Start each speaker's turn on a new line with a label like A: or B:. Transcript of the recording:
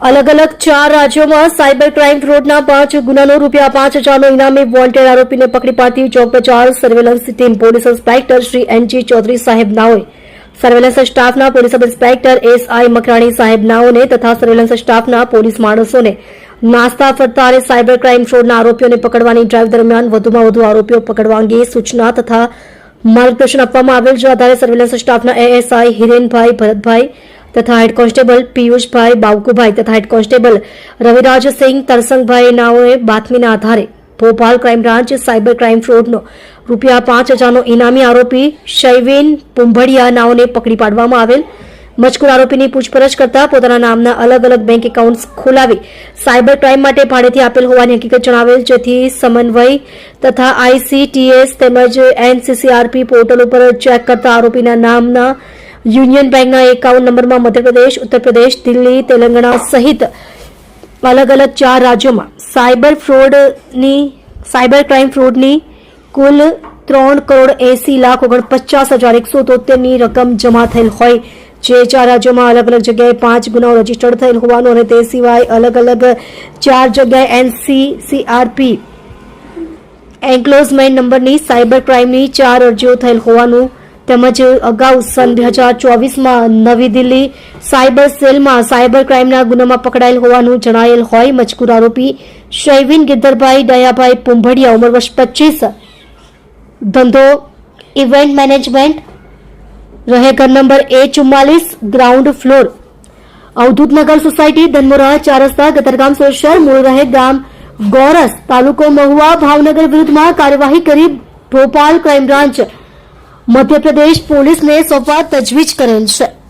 A: अलग अलग 4 राज्यों में साइबर क्राइम फ्रॉडना 5 गुनानो ₹5,000 इनामी वॉन्टेड आरोपी ने पकड़ी पाड़ती चौक बजार surveillance team police inspector Shri NG Chaudhari साहेब नाओए सर्वेलन्स स्टाफना police sub inspector SI Makrani साहेब नाओने तथा सर्वेलन्स स्टाफना पोलीस माणसोने नास्ता फरता અને સાયબર ક્રાઇમ ફ્રોડના આરોપીઓને પકડવાની ડ્રાઈવ દરમિયાન વધુમાં વધુ આરોપીઓ પકડવા અંગે સૂચના તથા માર્ગદર્શન આપવામાં આવેલ જે આધારે સર્વેલન્સ સ્ટાફના ASI હિરેનભાઈ ભરતભાઈ तथा हेड कांस्टेबल पीयूषभाई बावकुभाई तथा हेड कांस्टेबल रविराज सिंह तरसंगभाई नाओए बातमीना आधारे Bhopal crime branch cyber crime फ्रॉडनो ₹5,000 इनामी आरोपी शैविन पुंभड़िया नाओने पकड़ी पाडवामां आवेल मजकूर आरोपीनी पूछपरछ करता पोताना नामना अलग अलग बैंक एकाउंट्स खोलावी साइबर क्राइम माटे भाड़ेथी आपेल होवानी हकीकत जणावेल जेथी समन्वय तथा ICTS તેમજ NCCRP पोर्टल पर चेक करता आरोपीना नामना यूनियन बैंक एकाउंट नंबर में मध्य प्रदेश उत्तर प्रदेश दिल्ली तेलंगाना सहित अलग अलग 4 राज्यों में साइबर क्राइम फ्रॉडनी कुल 3,80,49,173 रकम जमा थયેલ હોય જે 4 રાજ્યોમાં અલગ અલગ જગ્યાએ 5 ગુનાઓ રજીસ્ટર્ડ થયેલ હોવાનું અને તે સિવાય અલગ અલગ 4 જગ્યાએ NCCRP એન્ક્લોઝમેન્ટ નંબરની સાયબર ક્રાઇમની 4 અરજીઓ થયેલ હોવાનું તેમજ અગાઉ સન 2024માં નવી દિલ્હી સાયબર સેલમાં સાયબર ક્રાઇમના ગુનામાં પકડાયેલ હોવાનું જણાયેલ હોય મજકૂર આરોપી શૈવિન ગિદ્ધરભાઈ દયાભાઈ પુંભડિયા ઉંમર વર્ષ 25 ધંધો ઇવેન્ટ મેનેજમેન્ટ રહે ઘર number A44 ground floor Avdhutnagar society Dhanmora 4 રસ્તા ગતરગામ શહેર મૂળ રહે ગામ ગોરસ તાલુકો મહુવા ભાવનગર વિરુદ્ધમાં કાર્યવાહી કરી Bhopal crime branch Madhya Pradesh police ने सौंपवा तजवीज करेल है।